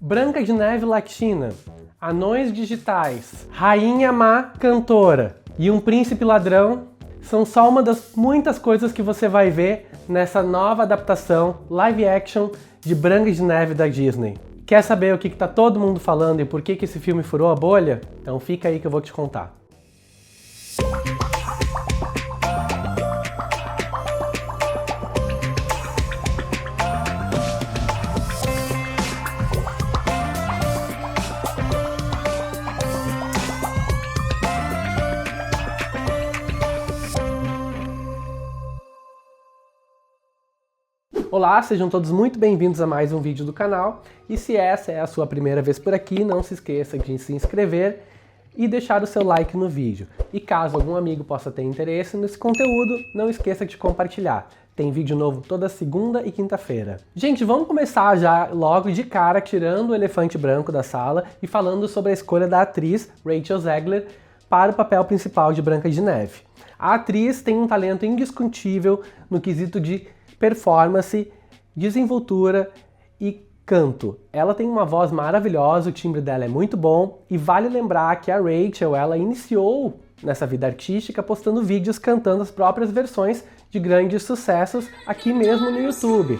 Branca de Neve Latina, Anões Digitais, Rainha Má Cantora e Um Príncipe Ladrão são só uma das muitas coisas que você vai ver nessa nova adaptação live action de Branca de Neve da Disney. Quer saber o que tá todo mundo falando e por que esse filme furou a bolha? Então fica aí que eu vou te contar. Olá, sejam todos muito bem-vindos a mais um vídeo do canal, e se essa é a sua primeira vez por aqui, não se esqueça de se inscrever e deixar o seu like no vídeo. E caso algum amigo possa ter interesse nesse conteúdo, não esqueça de compartilhar. Tem vídeo novo toda segunda e quinta-feira. Gente, vamos começar já logo de cara tirando o elefante branco da sala e falando sobre a escolha da atriz Rachel Zegler para o papel principal de Branca de Neve. A atriz tem um talento indiscutível no quesito de performance, desenvoltura e canto. Ela tem uma voz maravilhosa, o timbre dela é muito bom e vale lembrar que a Rachel, ela iniciou nessa vida artística postando vídeos cantando as próprias versões de grandes sucessos aqui mesmo no YouTube.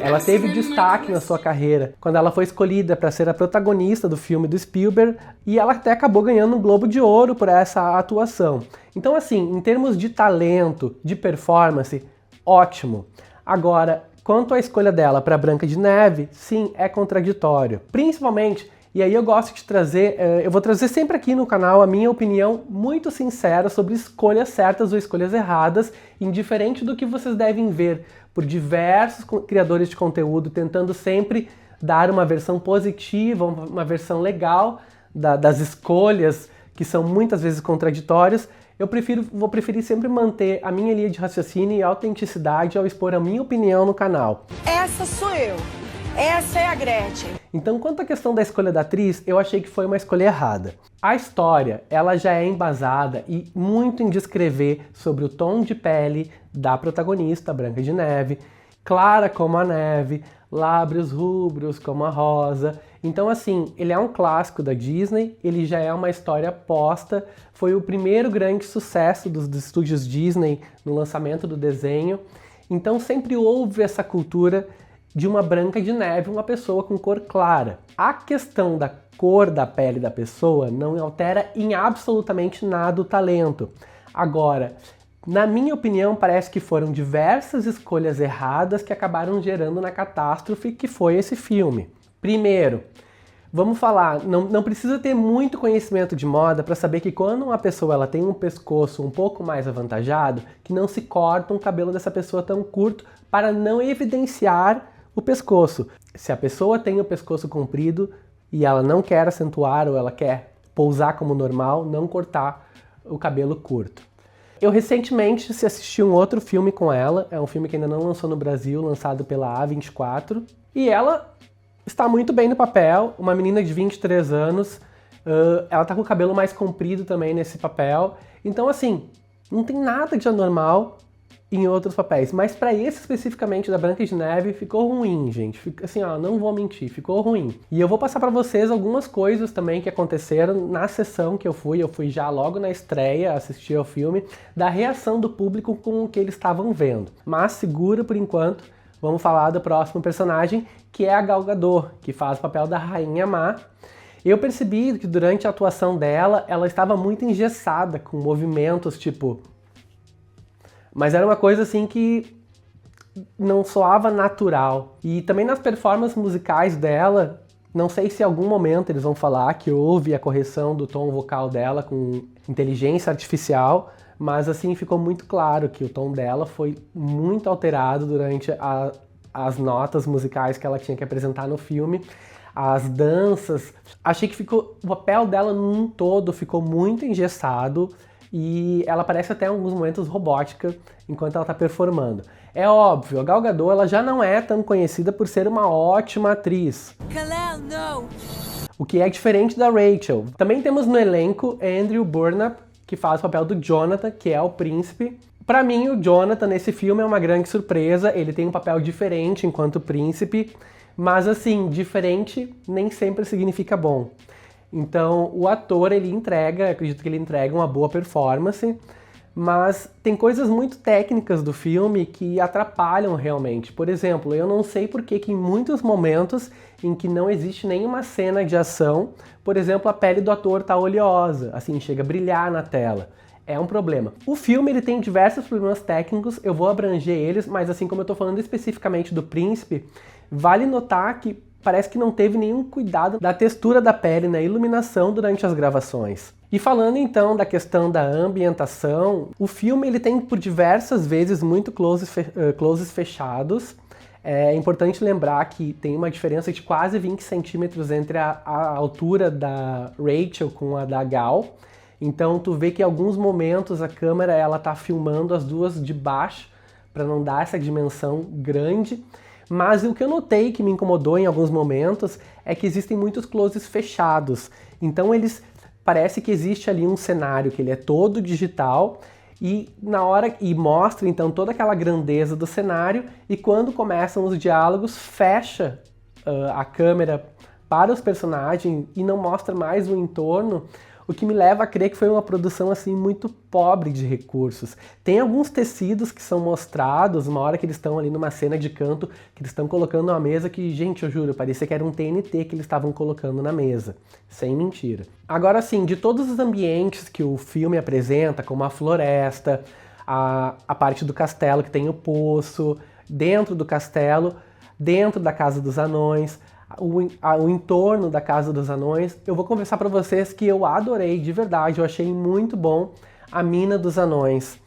Ela teve destaque na sua carreira quando ela foi escolhida para ser a protagonista do filme do Spielberg e ela até acabou ganhando um Globo de Ouro por essa atuação. Então assim, em termos de talento, de performance, ótimo. Agora, quanto à escolha dela para Branca de Neve, sim, é contraditório. Principalmente, e aí eu gosto de trazer, eu vou trazer sempre aqui no canal a minha opinião muito sincera sobre escolhas certas ou escolhas erradas, indiferente do que vocês devem ver por diversos criadores de conteúdo, tentando sempre dar uma versão positiva, uma versão legal das escolhas, que são muitas vezes contraditórias. Vou preferir sempre manter a minha linha de raciocínio e autenticidade ao expor a minha opinião no canal. Essa sou eu. Essa é a Gretchen. Então, quanto à questão da escolha da atriz, eu achei que foi uma escolha errada. A história, ela já é embasada e muito em descrever sobre o tom de pele da protagonista, Branca de Neve, clara como a neve, lábios rubros como a rosa. Então, assim, ele é um clássico da Disney, ele já é uma história posta, foi o primeiro grande sucesso dos estúdios Disney no lançamento do desenho. Então, sempre houve essa cultura de uma Branca de Neve, uma pessoa com cor clara. A questão da cor da pele da pessoa não altera em absolutamente nada o talento. Agora, na minha opinião, parece que foram diversas escolhas erradas que acabaram gerando na catástrofe que foi esse filme. Primeiro, vamos falar, não precisa ter muito conhecimento de moda para saber que quando uma pessoa ela tem um pescoço um pouco mais avantajado, que não se corta um cabelo dessa pessoa tão curto para não evidenciar o pescoço. Se a pessoa tem o pescoço comprido e ela não quer acentuar ou ela quer pousar como normal, não cortar o cabelo curto. Eu recentemente assisti um outro filme com ela, é um filme que ainda não lançou no Brasil, lançado pela A24, e ela está muito bem no papel, uma menina de 23 anos, ela tá com o cabelo mais comprido também nesse papel, então assim, não tem nada de anormal em outros papéis, mas para esse especificamente da Branca de Neve ficou ruim, gente. Assim, ó, não vou mentir, ficou ruim. E eu vou passar para vocês algumas coisas também que aconteceram na sessão que eu fui já logo na estreia assistir ao filme, da reação do público com o que eles estavam vendo. Mas segura por enquanto, vamos falar do próximo personagem, que é a Gal Gadot, que faz o papel da Rainha Má. Eu percebi que durante a atuação dela, ela estava muito engessada, com movimentos tipo... Mas era uma coisa assim que não soava natural. E também nas performances musicais dela, não sei se em algum momento eles vão falar que houve a correção do tom vocal dela com inteligência artificial, mas assim ficou muito claro que o tom dela foi muito alterado durante as notas musicais que ela tinha que apresentar no filme. As danças, achei que o papel dela num todo ficou muito engessado, e ela parece até em alguns momentos robótica enquanto ela está performando. É óbvio, a Gal Gadot ela já não é tão conhecida por ser uma ótima atriz. Kal-El, não! O o que é diferente da Rachel. Também temos no elenco Andrew Burnap, que faz o papel do Jonathan, que é o príncipe. Pra mim, o Jonathan nesse filme é uma grande surpresa, ele tem um papel diferente enquanto príncipe, mas assim, diferente nem sempre significa bom. Então, o ator, ele entrega, acredito que ele entrega uma boa performance, mas tem coisas muito técnicas do filme que atrapalham realmente. Por exemplo, eu não sei por que em muitos momentos em que não existe nenhuma cena de ação, por exemplo, a pele do ator tá oleosa, assim, chega a brilhar na tela. É um problema. O filme ele tem diversos problemas técnicos, eu vou abranger eles, mas assim como eu tô falando especificamente do príncipe, vale notar que parece que não teve nenhum cuidado da textura da pele na iluminação durante as gravações. E falando então da questão da ambientação, o filme ele tem por diversas vezes muito closes fechados. É importante lembrar que tem uma diferença de quase 20 centímetros entre a altura da Rachel com a da Gal. Então tu vê que em alguns momentos a câmera ela tá filmando as duas de baixo para não dar essa dimensão grande. Mas o que eu notei que me incomodou em alguns momentos é que existem muitos closes fechados. Então parece que existe ali um cenário que ele é todo digital e na hora mostra então toda aquela grandeza do cenário e quando começam os diálogos fecha a câmera para os personagens e não mostra mais o entorno. O que me leva a crer que foi uma produção assim muito pobre de recursos. Tem alguns tecidos que são mostrados, uma hora que eles estão ali numa cena de canto, que eles estão colocando uma mesa que, gente, eu juro, parecia que era um TNT que eles estavam colocando na mesa. Sem mentira. Agora sim, de todos os ambientes que o filme apresenta, como a floresta, a parte do castelo que tem o poço, dentro do castelo, dentro da Casa dos Anões, o entorno da Casa dos Anões, eu vou confessar para vocês que eu adorei, de verdade, eu achei muito bom a Mina dos Anões.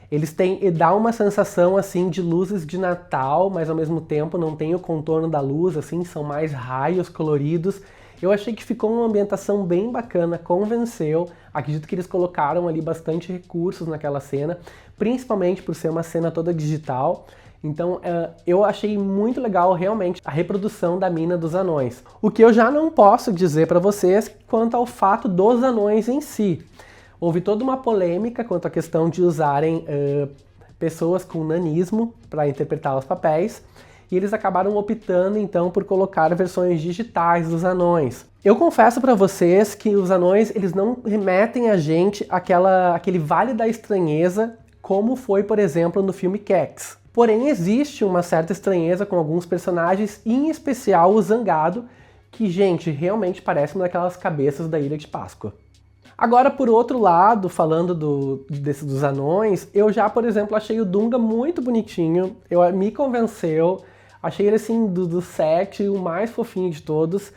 E dá uma sensação assim de luzes de Natal, mas ao mesmo tempo não tem o contorno da luz, assim, são mais raios coloridos. Eu achei que ficou uma ambientação bem bacana, convenceu. Acredito que eles colocaram ali bastante recursos naquela cena, principalmente por ser uma cena toda digital. Então eu achei muito legal realmente a reprodução da Mina dos Anões. O que eu já não posso dizer para vocês quanto ao fato dos anões em si. Houve toda uma polêmica quanto à questão de usarem pessoas com nanismo para interpretar os papéis. E eles acabaram optando então por colocar versões digitais dos anões. Eu confesso para vocês que os anões eles não remetem a gente àquele Vale da Estranheza como foi, por exemplo, no filme Cats. Porém, existe uma certa estranheza com alguns personagens, em especial o Zangado, que, gente, realmente parece uma daquelas cabeças da Ilha de Páscoa. Agora, por outro lado, falando dos anões, eu já, por exemplo, achei o Dunga muito bonitinho, me convenceu, achei ele, assim, do set, o mais fofinho de todos.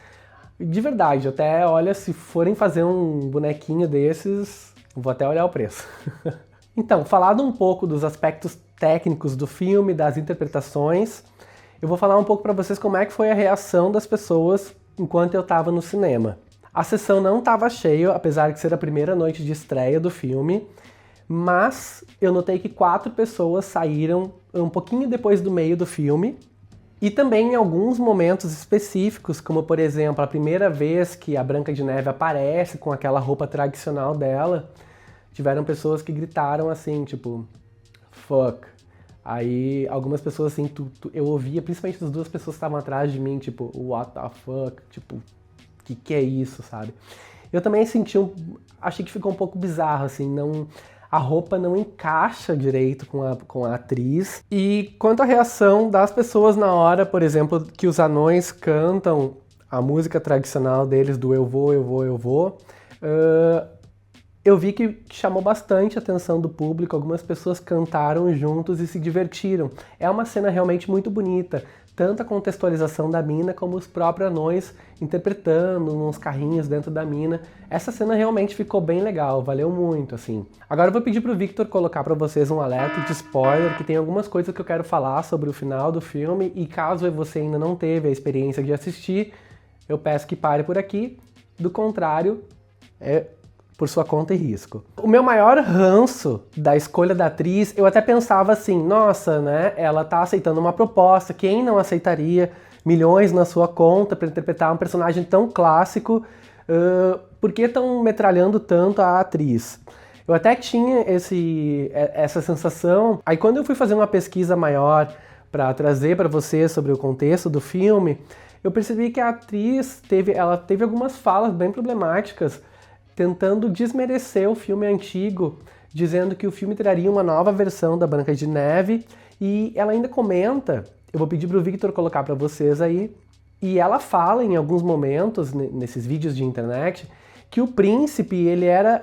De verdade, até, olha, se forem fazer um bonequinho desses, vou até olhar o preço. Então, falado um pouco dos aspectos técnicos do filme, das interpretações, eu vou falar um pouco para vocês como é que foi a reação das pessoas enquanto eu estava no cinema. A sessão não estava cheia, apesar de ser a primeira noite de estreia do filme, mas eu notei que 4 pessoas saíram um pouquinho depois do meio do filme, e também em alguns momentos específicos, como por exemplo, a primeira vez que a Branca de Neve aparece com aquela roupa tradicional dela, tiveram pessoas que gritaram assim, tipo, fuck. Aí algumas pessoas assim, eu ouvia, principalmente das 2 pessoas que estavam atrás de mim, tipo, what the fuck, tipo, que é isso, sabe? Eu também achei que ficou um pouco bizarro, assim, a roupa não encaixa direito com a atriz. E quanto à reação das pessoas na hora, por exemplo, que os anões cantam a música tradicional deles do eu vou, eu vou, eu vou, eu vi que chamou bastante a atenção do público, algumas pessoas cantaram juntos e se divertiram. É uma cena realmente muito bonita, tanto a contextualização da mina como os próprios anões interpretando nos carrinhos dentro da mina. Essa cena realmente ficou bem legal, valeu muito, assim. Agora eu vou pedir pro Victor colocar para vocês um alerta de spoiler, que tem algumas coisas que eu quero falar sobre o final do filme, e caso você ainda não teve a experiência de assistir, eu peço que pare por aqui. Do contrário, por sua conta e risco. O meu maior ranço da escolha da atriz, eu até pensava assim, nossa, né, ela tá aceitando uma proposta, quem não aceitaria? milhões na sua conta para interpretar um personagem tão clássico, por que estão metralhando tanto a atriz? Eu até tinha essa sensação, aí quando eu fui fazer uma pesquisa maior para trazer para vocês sobre o contexto do filme, eu percebi que a atriz teve algumas falas bem problemáticas, tentando desmerecer o filme antigo, dizendo que o filme traria uma nova versão da Branca de Neve, e ela ainda comenta, eu vou pedir para o Victor colocar para vocês aí, e ela fala em alguns momentos, nesses vídeos de internet, que o príncipe, ele era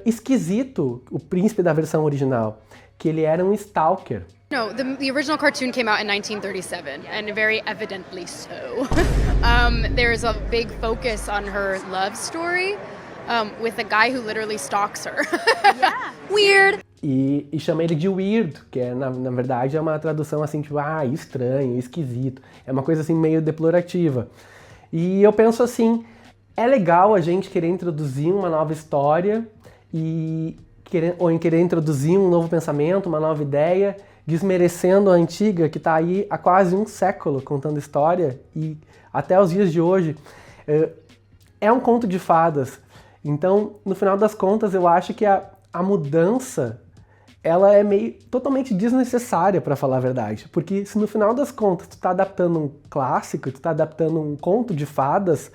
esquisito, o príncipe da versão original, que ele era um stalker. No, the original cartoon came out in 1937, and very evidently so. There's a big focus on her love story with a guy who literally stalks her. Yeah. Weird! E chama ele de weird, que na verdade é uma tradução assim, tipo, estranho, esquisito. É uma coisa assim meio deplorativa. E eu penso assim, é legal a gente querer introduzir uma nova história ou querer introduzir um novo pensamento, uma nova ideia, desmerecendo a antiga, que está aí há quase um século contando história, e até os dias de hoje é um conto de fadas. Então, no final das contas, eu acho que a mudança ela é totalmente desnecessária, para falar a verdade. Porque se no final das contas tu está adaptando um clássico, tu está adaptando um conto de fadas,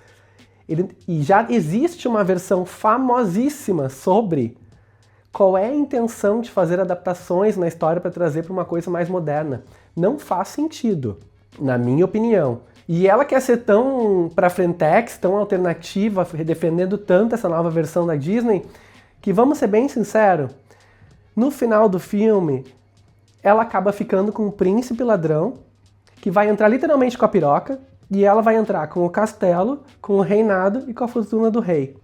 e já existe uma versão famosíssima sobre qual é a intenção de fazer adaptações na história para trazer para uma coisa mais moderna. Não faz sentido, na minha opinião. E ela quer ser tão pra frentex, tão alternativa, defendendo tanto essa nova versão da Disney, que, vamos ser bem sinceros, no final do filme, ela acaba ficando com um príncipe ladrão, que vai entrar literalmente com a piroca, e ela vai entrar com o castelo, com o reinado e com a fortuna do rei.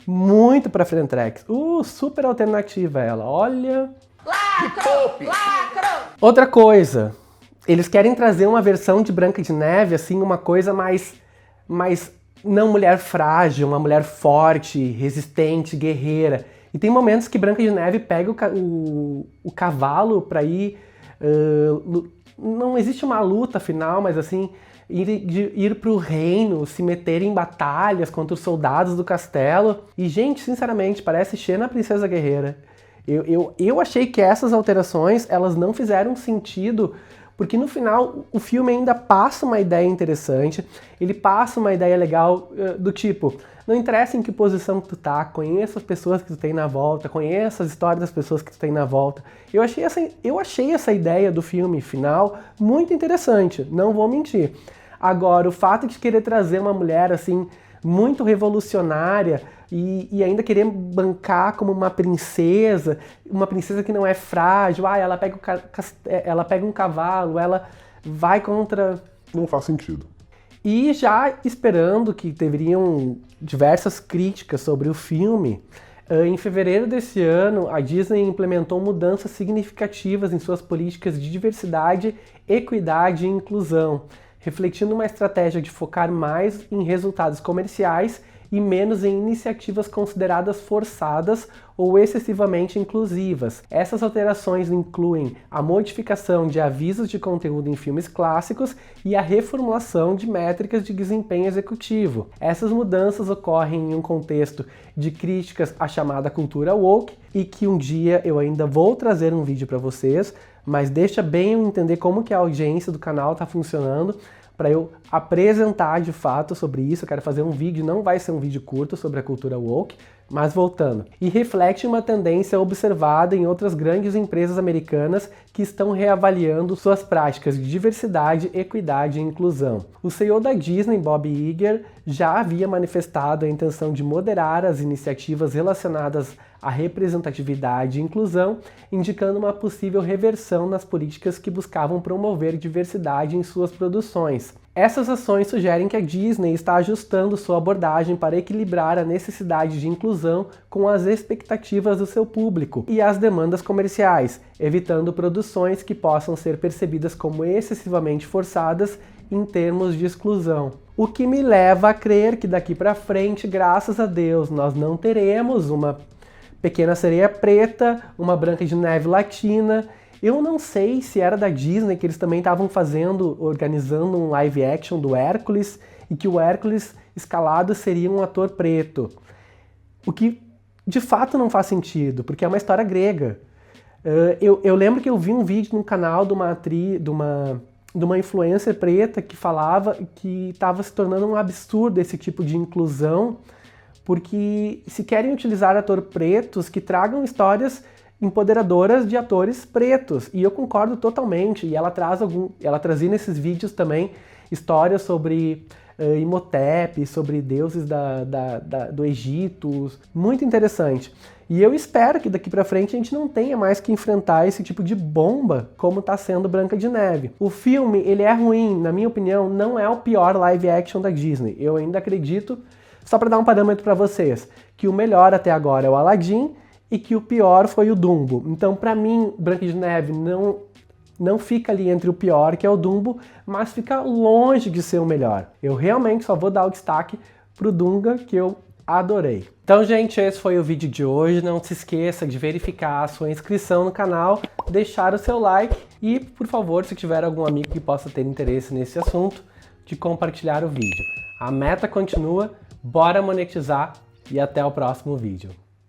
Muito pra frentex. Super alternativa ela, olha... Lacro! Lacro! Outra coisa, eles querem trazer uma versão de Branca de Neve, assim, uma coisa mais não mulher frágil, uma mulher forte, resistente, guerreira. E tem momentos que Branca de Neve pega o cavalo pra ir... não existe uma luta final, mas assim, ir pro reino, se meter em batalhas contra os soldados do castelo. E, gente, sinceramente, parece Xena, Princesa Guerreira. Eu achei que essas alterações, elas não fizeram sentido, porque no final o filme ainda passa uma ideia interessante, ele passa uma ideia legal do tipo, não interessa em que posição tu tá, conheça as pessoas que tu tem na volta, conheça as histórias das pessoas que tu tem na volta. Eu achei essa ideia do filme final muito interessante, não vou mentir. Agora, o fato de querer trazer uma mulher assim, muito revolucionária, e ainda querer bancar como uma princesa que não é frágil, ela pega um cavalo, ela vai contra... Não faz sentido. E já esperando que teriam diversas críticas sobre o filme, em fevereiro desse ano, a Disney implementou mudanças significativas em suas políticas de diversidade, equidade e inclusão, refletindo uma estratégia de focar mais em resultados comerciais e menos em iniciativas consideradas forçadas ou excessivamente inclusivas. Essas alterações incluem a modificação de avisos de conteúdo em filmes clássicos e a reformulação de métricas de desempenho executivo. Essas mudanças ocorrem em um contexto de críticas à chamada cultura woke, e que um dia eu ainda vou trazer um vídeo para vocês, mas deixa bem eu entender como que a audiência do canal está funcionando, para eu apresentar de fato sobre isso. Eu quero fazer um vídeo, não vai ser um vídeo curto sobre a cultura woke, mas voltando. E reflete uma tendência observada em outras grandes empresas americanas que estão reavaliando suas práticas de diversidade, equidade e inclusão. O CEO da Disney, Bob Iger, já havia manifestado a intenção de moderar as iniciativas relacionadas à representatividade e inclusão, indicando uma possível reversão nas políticas que buscavam promover diversidade em suas produções. Essas ações sugerem que a Disney está ajustando sua abordagem para equilibrar a necessidade de inclusão com as expectativas do seu público e as demandas comerciais, evitando produções que possam ser percebidas como excessivamente forçadas em termos de exclusão. O que me leva a crer que daqui para frente, graças a Deus, nós não teremos uma Pequena Sereia Preta, uma Branca de Neve latina, Eu não sei se era da Disney que eles também estavam organizando um live action do Hércules e que o Hércules escalado seria um ator preto. O que de fato não faz sentido, porque é uma história grega. Eu lembro que eu vi um vídeo no canal de uma influencer preta que falava que estava se tornando um absurdo esse tipo de inclusão, porque se querem utilizar atores pretos que tragam histórias empoderadoras de atores pretos, e eu concordo totalmente, e ela trazia nesses vídeos também histórias sobre Imhotep, sobre deuses do Egito, muito interessante. E eu espero que daqui pra frente a gente não tenha mais que enfrentar esse tipo de bomba como tá sendo Branca de Neve. O filme, ele é ruim, na minha opinião, não é o pior live action da Disney. Eu ainda acredito, só para dar um parâmetro para vocês, que o melhor até agora é o Aladdin e que o pior foi o Dumbo. Então, para mim, Branca de Neve não fica ali entre o pior, que é o Dumbo, mas fica longe de ser o melhor. Eu realmente só vou dar o destaque pro Dunga, que eu adorei. Então, gente, esse foi o vídeo de hoje. Não se esqueça de verificar a sua inscrição no canal, deixar o seu like e, por favor, se tiver algum amigo que possa ter interesse nesse assunto, de compartilhar o vídeo. A meta continua, bora monetizar e até o próximo vídeo.